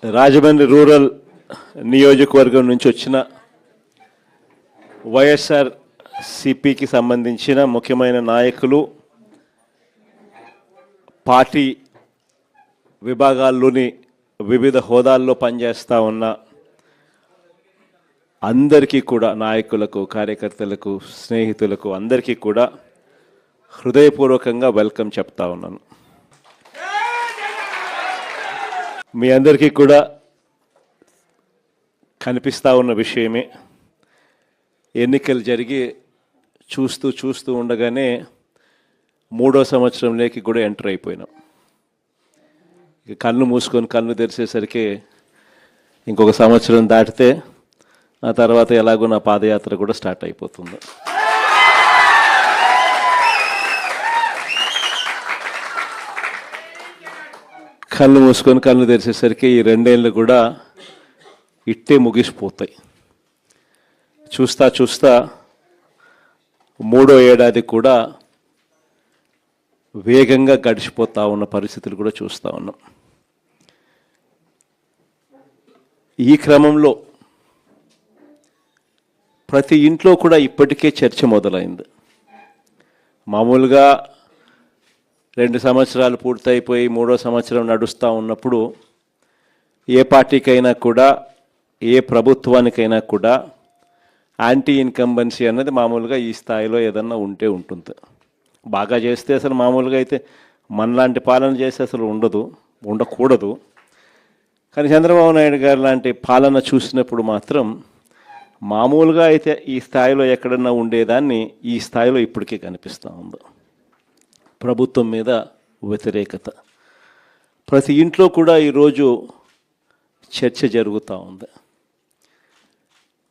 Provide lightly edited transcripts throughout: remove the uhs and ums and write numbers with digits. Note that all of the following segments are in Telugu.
రాజమండ్రి రూరల్ నియోజకవర్గం నుంచి వచ్చిన వైఎస్ఆర్ సిపికి సంబంధించిన ముఖ్యమైన నాయకులు, పార్టీ విభాగాల్లోని వివిధ హోదాల్లో పనిచేస్తూ ఉన్న అందరికీ కూడా, నాయకులకు, కార్యకర్తలకు, స్నేహితులకు అందరికీ కూడా హృదయపూర్వకంగా వెల్కమ్ చెప్తా ఉన్నాను. మీ అందరికీ కూడా కనిపిస్తూ ఉన్న విషయమే, ఎన్నికలు జరిగి చూస్తూ ఉండగానే 3వ సంవత్సరంలోకి కూడా ఎంటర్ అయిపోయినాం. కళ్ళు మూసుకొని కళ్ళు తెరిచేసరికి ఇంకొక సంవత్సరం దాటితే ఆ తర్వాత ఎలాగో నా పాదయాత్ర కూడా స్టార్ట్ అయిపోతుంది. కళ్ళు మూసుకొని కళ్ళు తెరిచేసరికి ఈ 2 ఏళ్ళు కూడా ఇట్టే ముగిసిపోతాయి. చూస్తా 3వ ఏడాది కూడా వేగంగా గడిచిపోతూ ఉన్న పరిస్థితులు కూడా చూస్తూ ఉన్నాం. ఈ క్రమంలో ప్రతి ఇంట్లో కూడా ఇప్పటికే చర్చ మొదలైంది. మామూలుగా 2 సంవత్సరాలు పూర్తయిపోయి 3వ సంవత్సరం నడుస్తూ ఉన్నప్పుడు ఏ పార్టీకైనా కూడా, ఏ ప్రభుత్వానికైనా కూడా యాంటీ ఇన్కంబెన్సీ అన్నది మామూలుగా ఈ స్థాయిలో ఏదన్నా ఉంటే ఉంటుంది. బాగా చేస్తే అసలు మామూలుగా అయితే మనలాంటి పాలన చేస్తే అసలు ఉండకూడదు. కానీ చంద్రబాబు నాయుడు గారు లాంటి పాలన చూసినప్పుడు మాత్రం మామూలుగా అయితే ఈ స్థాయిలో ఎక్కడన్నా ఉండేదాన్ని ఈ స్థాయిలో ఇప్పటికే కనిపిస్తూ ఉంది. ప్రభుత్వం మీద వ్యతిరేకత ప్రతి ఇంట్లో కూడా ఈరోజు చర్చ జరుగుతూ ఉంది.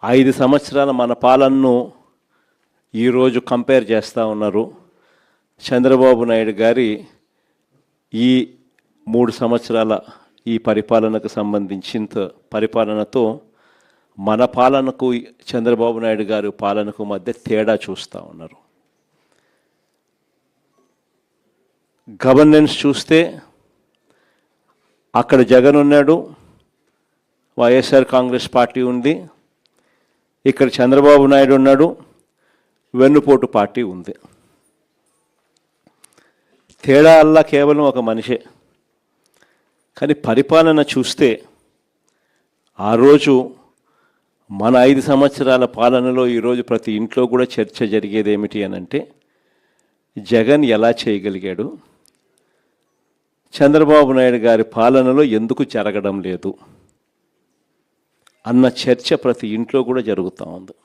5 సంవత్సరాల మన పాలనను ఈరోజు కంపేర్ చేస్తూ ఉన్నారు. చంద్రబాబు నాయుడు గారి ఈ 3 సంవత్సరాల ఈ పరిపాలనకు సంబంధించిన పరిపాలనతో మన పాలనకు, చంద్రబాబు నాయుడు గారి పాలనకు మధ్య తేడా చూస్తూ ఉన్నారు. గవర్నెన్స్ చూస్తే అక్కడ జగన్ ఉన్నాడు, వైఎస్ఆర్ కాంగ్రెస్ పార్టీ ఉంది. ఇక్కడ చంద్రబాబు నాయుడు ఉన్నాడు, వెన్నుపోటు పార్టీ ఉంది. తేడా అల్లా కేవలం ఒక మనిషే. కానీ పరిపాలన చూస్తే ఆ రోజు మన 5 సంవత్సరాల పాలనలో ఈరోజు ప్రతి ఇంట్లో కూడా చర్చ జరిగేది ఏమిటి అనంటే, జగన్ ఎలా చేయగలిగాడు, చంద్రబాబు నాయుడు గారి పాలనలో ఎందుకు జరగడం లేదు అన్న చర్చ ప్రతి ఇంట్లో కూడా జరుగుతూ ఉంది.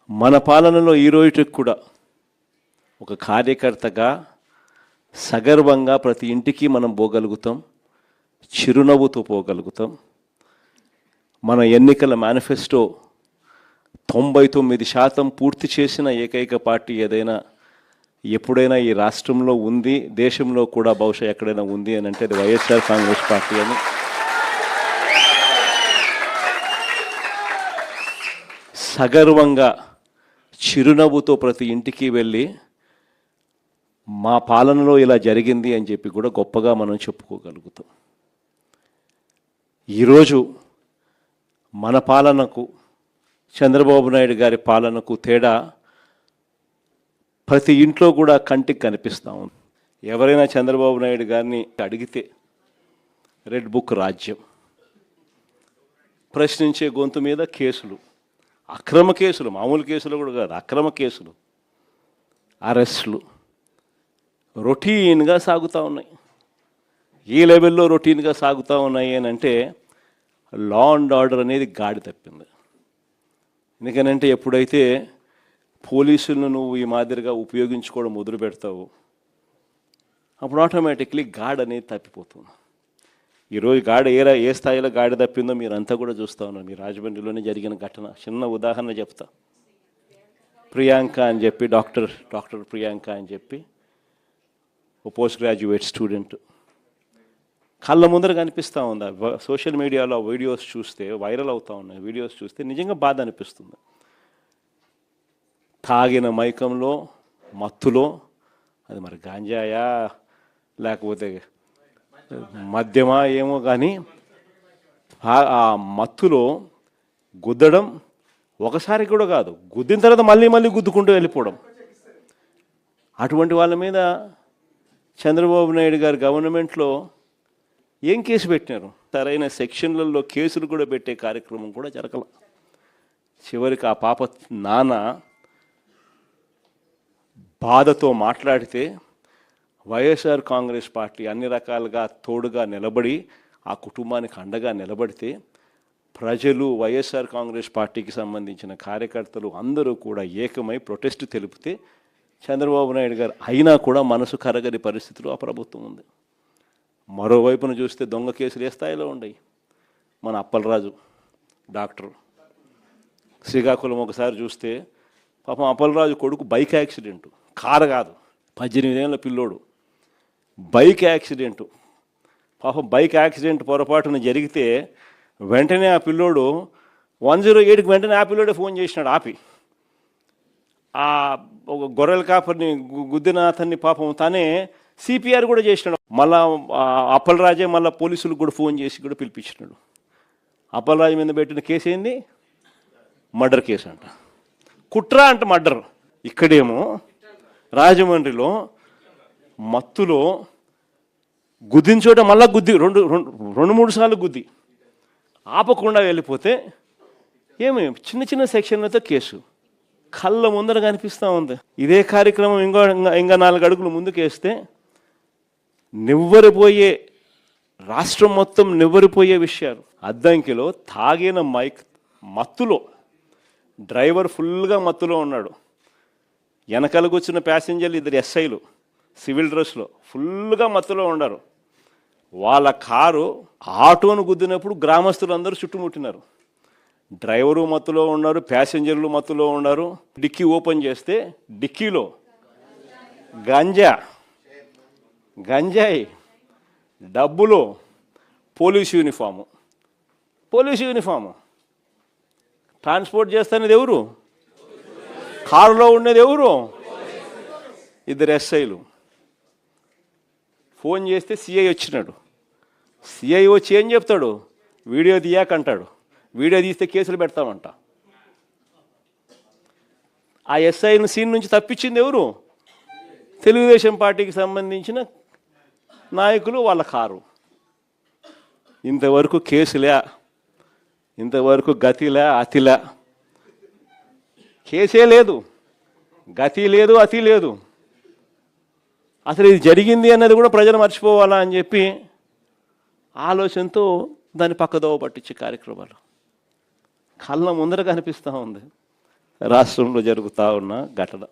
మన పాలనలో ఈ రోజుకి కూడా ఒక కార్యకర్తగా సగర్వంగా ప్రతి ఇంటికి మనం పోగలుగుతాం, చిరునవ్వుతో పోగలుగుతాం. మన ఎన్నికల మేనిఫెస్టో 99% పూర్తి చేసిన ఏకైక పార్టీ ఏదైనా ఎప్పుడైనా ఈ రాష్ట్రంలో ఉంది, దేశంలో కూడా బహుశా ఎక్కడైనా ఉంది అని అంటే అది వైఎస్ఆర్ కాంగ్రెస్ పార్టీ అని సగర్వంగా చిరునవ్వుతో ప్రతి ఇంటికి వెళ్ళి మా పాలనలో ఇలా జరిగింది అని చెప్పి కూడా గొప్పగా మనం చెప్పుకోగలుగుతాం. ఈరోజు మన పాలనకు, చంద్రబాబు నాయుడు గారి పాలనకు తేడా ప్రతి ఇంట్లో కూడా కంటికి కనిపిస్తూ ఉంది. ఎవరైనా చంద్రబాబు నాయుడు గారిని అడిగితే రెడ్ బుక్ రాజ్యం, ప్రశ్నించే గొంతు మీద కేసులు, అక్రమ కేసులు, మామూలు కేసులు కూడా కాదు, అక్రమ కేసులు, అరెస్టులు రొటీన్గా సాగుతూ ఉన్నాయి. ఈ లెవెల్లో రొటీన్గా సాగుతూ ఉన్నాయి అని అంటే లా అండ్ ఆర్డర్ అనేది గాడి తప్పింది. ఎందుకనంటే ఎప్పుడైతే పోలీసులను నువ్వు ఈ మాదిరిగా ఉపయోగించుకోవడం మొదలు పెడతావు, అప్పుడు ఆటోమేటిక్లీ గాడ్ అనేది తప్పిపోతుంది. ఈరోజు గాడి ఏ స్థాయిలో గాడి తప్పిందో మీరంతా కూడా చూస్తూ ఉన్నారు. మీ రాజమండ్రిలోనే జరిగిన ఘటన చిన్న ఉదాహరణ చెప్తా. ప్రియాంక అని చెప్పి డాక్టర్ ప్రియాంక అని చెప్పి ఓ పోస్ట్ గ్రాడ్యుయేట్ స్టూడెంట్ కళ్ళ ముందర కనిపిస్తూ ఉంది. సోషల్ మీడియాలో వీడియోస్ చూస్తే, వైరల్ అవుతూ ఉన్నాయి వీడియోస్ చూస్తే నిజంగా బాధ అనిపిస్తుంది. తాగిన మైకంలో, మత్తులో, అది మరి గాంజాయా లేకపోతే మద్యమా ఏమో కానీ ఆ మత్తులో గుద్దడం ఒకసారి కూడా కాదు, గుద్దిన తర్వాత మళ్ళీ మళ్ళీ గుద్దుకుంటూ వెళ్ళిపోవడం. అటువంటి వాళ్ళ మీద చంద్రబాబు నాయుడు గారి గవర్నమెంట్లో ఏం కేసు పెట్టినారు? సరైన సెక్షన్లలో కేసులు కూడా పెట్టే కార్యక్రమం కూడా జరగల. చివరికి ఆ పాప నాన్న బాధతో మాట్లాడితే వైఎస్ఆర్ కాంగ్రెస్ పార్టీ అన్ని రకాలుగా తోడుగా నిలబడి ఆ కుటుంబానికి అండగా నిలబడితే ప్రజలు, వైఎస్ఆర్ కాంగ్రెస్ పార్టీకి సంబంధించిన కార్యకర్తలు అందరూ కూడా ఏకమై ప్రొటెస్ట్ తెలిపితే చంద్రబాబు నాయుడు గారు అయినా కూడా మనసు కరగని పరిస్థితిలో ఆ ప్రభుత్వం ఉంది. మరోవైపున చూస్తే దొంగ కేసులు ఏ స్థాయిలో ఉన్నాయి. మన అప్పలరాజు డాక్టర్ శ్రీకాకుళం ఒకసారి చూస్తే పాపం అప్పలరాజు కొడుకు బైక్ యాక్సిడెంటు, కారు కాదు, 18 ఏళ్ళ పిల్లోడు, బైక్ యాక్సిడెంటు. పాపం బైక్ యాక్సిడెంట్ పొరపాటున జరిగితే వెంటనే ఆ పిల్లోడు 108కి వెంటనే ఆ పిల్లోడే ఫోన్ చేసినాడు. ఆపి ఆ ఒక గొర్రెల కాపరిని గుద్దిన అతన్ని పాపం తానే సిపిఆర్ కూడా చేసినాడు. మళ్ళా అప్పలరాజే మళ్ళీ పోలీసులకు కూడా ఫోన్ చేసి కూడా పిలిపించినాడు. అప్పలరాజు మీద పెట్టిన కేసు ఏంది? మర్డర్ కేసు అంట, కుట్ర అంట మర్డర్. ఇక్కడేమో రాజమండ్రిలో మత్తులో గుద్దించోట మళ్ళా గుద్ది రెండు మూడు సార్లు గుద్ది ఆపకుండా వెళ్ళిపోతే ఏమి చిన్న చిన్న సెక్షన్లతో కేసు కళ్ళ ముందర కనిపిస్తూ ఉంది. ఇదే కార్యక్రమం ఇంకా 4 అడుగులు ముందుకేస్తే నివ్వరిపోయే, రాష్ట్రం మొత్తం నివ్వరిపోయే విషయాలు. అద్దంకిలో తాగిన మత్తులో డ్రైవర్ ఫుల్గా మత్తులో ఉన్నాడు, వెనకాలకు వచ్చిన ప్యాసింజర్లు 2 ఎస్ఐలు సివిల్ డ్రెస్లో ఫుల్గా మత్తులో ఉన్నారు. వాళ్ళ కారు ఆటోను గుద్దినప్పుడు గ్రామస్తులందరూ చుట్టుముట్టినారు. డ్రైవరు మత్తులో ఉన్నారు, ప్యాసింజర్లు మత్తులో ఉన్నారు. డిక్కీ ఓపెన్ చేస్తే డిక్కీలో గంజాయి, డబ్బులు, పోలీసు యూనిఫాము. ట్రాన్స్పోర్ట్ చేస్తున్నది ఎవరు? కారులో ఉండేది ఎవరు? 2 ఎస్ఐలు. ఫోన్ చేస్తే సిఐ వచ్చినాడు. సిఐ వచ్చి ఏం చెప్తాడు? వీడియో తీయాకంటాడు. వీడియో తీస్తే కేసులు పెడతామంట. ఆ ఎస్ఐని సీన్ నుంచి తప్పించింది ఎవరు? తెలుగుదేశం పార్టీకి సంబంధించిన నాయకులు, వాళ్ళ కారు. ఇంతవరకు కేసులే, ఇంతవరకు గతిలే, అతిలే. కేసే లేదు, గతి లేదు, అతి లేదు. అసలు ఇది జరిగింది అన్నది కూడా ప్రజలు మర్చిపోవాలా అని చెప్పి ఆలోచనతో దాన్ని పక్కదోవ పట్టించే కార్యక్రమాలు కళ్ళ ముందర కనిపిస్తూ ఉంది. రాష్ట్రంలో జరుగుతూ ఉన్న ఘటన.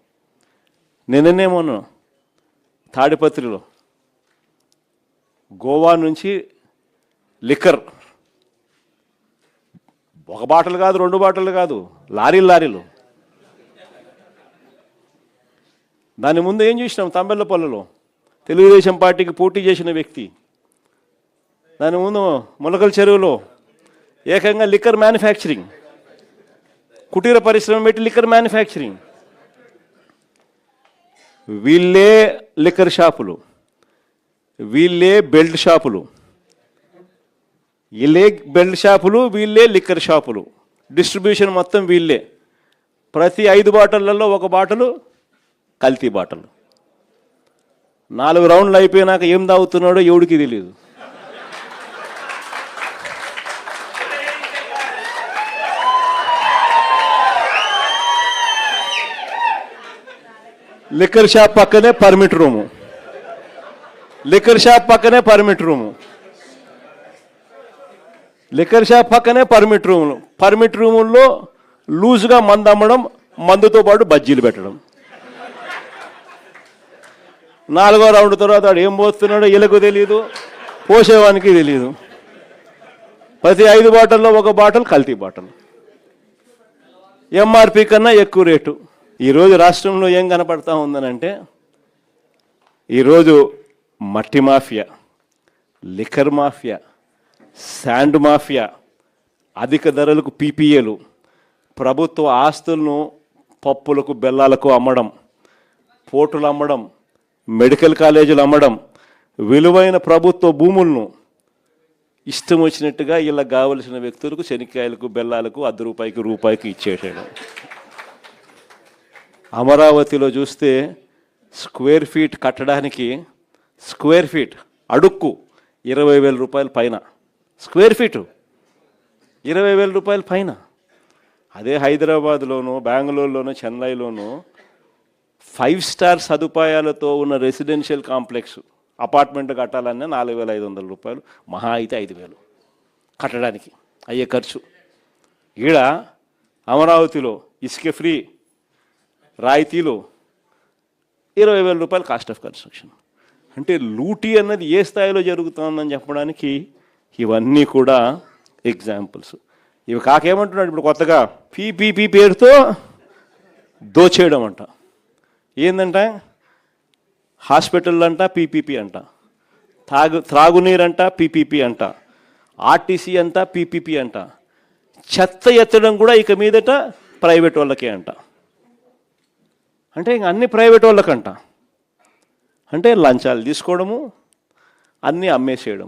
నిన్ననేమోను తాడిపత్రిలో గోవా నుంచి లిక్కర్, 1 బాటలు కాదు, 2 బాటలు కాదు, లారీలు. దాని ముందు ఏం చూసినాం? తంబెల్లపల్లిలో తెలుగుదేశం పార్టీకి పోటీ చేసిన వ్యక్తి, దాని ముందు ములకల చెరువులో ఏకంగా లిక్కర్ మ్యానుఫ్యాక్చరింగ్, కుటీర పరిశ్రమ పెట్టి లిక్కర్ మ్యానుఫ్యాక్చరింగ్. వీళ్ళే లిక్కర్ షాపులు, వీళ్ళే బెల్ట్ షాపులు, వీళ్ళే లిక్కర్ షాపులు. డిస్ట్రిబ్యూషన్ మొత్తం వీళ్ళే. ప్రతి 5 బాటళ్లలో 1 బాటలు కల్తీ బాటలు. 4 రౌండ్లు అయిపోయినాక ఏం తాగుతున్నాడో ఎవడికి తెలియదు. లిక్కర్ షాప్ పక్కనే పర్మిట్ రూము, లిక్కర్ షాప్ పక్కనే పర్మిట్ రూములు. పర్మిట్ రూముల్లో లూజ్గా మందు అమ్మడం, మందుతో పాటు బజ్జీలు పెట్టడం. 4వ రౌండ్ తర్వాత వాడు ఏం పోస్తున్నాడో వీళ్ళకు తెలియదు, పోసేవానికి తెలియదు. ప్రతి 5 బాటల్లో 1 బాటలు కల్తీ బాటలు, ఎంఆర్పి కన్నా ఎక్కువ రేటు. ఈరోజు రాష్ట్రంలో ఏం కనపడతా ఉందనంటే, ఈరోజు మట్టి mafia, liquor mafia, sand mafia, అధిక ధరలకు పీపీఏలు, ప్రభుత్వ ఆస్తులను పప్పులకు బెల్లాలకు అమ్మడం, పోర్టులు అమ్మడం, మెడికల్ కాలేజీలు అమ్మడం, విలువైన ప్రభుత్వ భూములను ఇష్టం వచ్చినట్టుగా వీళ్ళకి కావలసిన వ్యక్తులకు శనక్కాయలకు బెల్లాలకు ₹1 రూపాయికి ఇచ్చేసేయడం. అమరావతిలో చూస్తే స్క్వేర్ ఫీట్ కట్టడానికి స్క్వేర్ ఫీట్ అడుక్కు ₹20,000 పైన, స్క్వేర్ ఫీటు ₹20,000 పైన. అదే హైదరాబాద్లోనూ బెంగళూరులోనూ చెన్నైలోనూ 5 స్టార్ సదుపాయాలతో ఉన్న రెసిడెన్షియల్ కాంప్లెక్స్ అపార్ట్మెంట్ కట్టాలన్నా ₹4,500, మహా అయితే 5,000 కట్టడానికి అయ్యే ఖర్చు. ఈడ అమరావతిలో ఇసుక ఫ్రీ, రాయితీలు, ₹20,000 కాస్ట్ ఆఫ్ కన్స్ట్రక్షన్. అంటే లూటీ అన్నది ఏ స్థాయిలో జరుగుతుందని చెప్పడానికి ఇవన్నీ కూడా ఎగ్జాంపుల్స్. ఇవి కాకేమంటున్నాడు ఇప్పుడు కొత్తగా పీపీపీ పేరుతో దోచేయడం అంట. ఏందంట, హాస్పిటల్ అంట పీపీపీ అంట, త్రాగునీరంట పీపీపీ అంట, ఆర్టీసీ అంట పీపీపీ అంట, చెత్త ఎత్తడం కూడా ఇక మీదట ప్రైవేట్ వాళ్ళకే అంట. అంటే ఇంక అన్ని ప్రైవేట్ వాళ్ళకంట. అంటే లంచాలు తీసుకోవడము, అన్నీ అమ్మేసేయడం.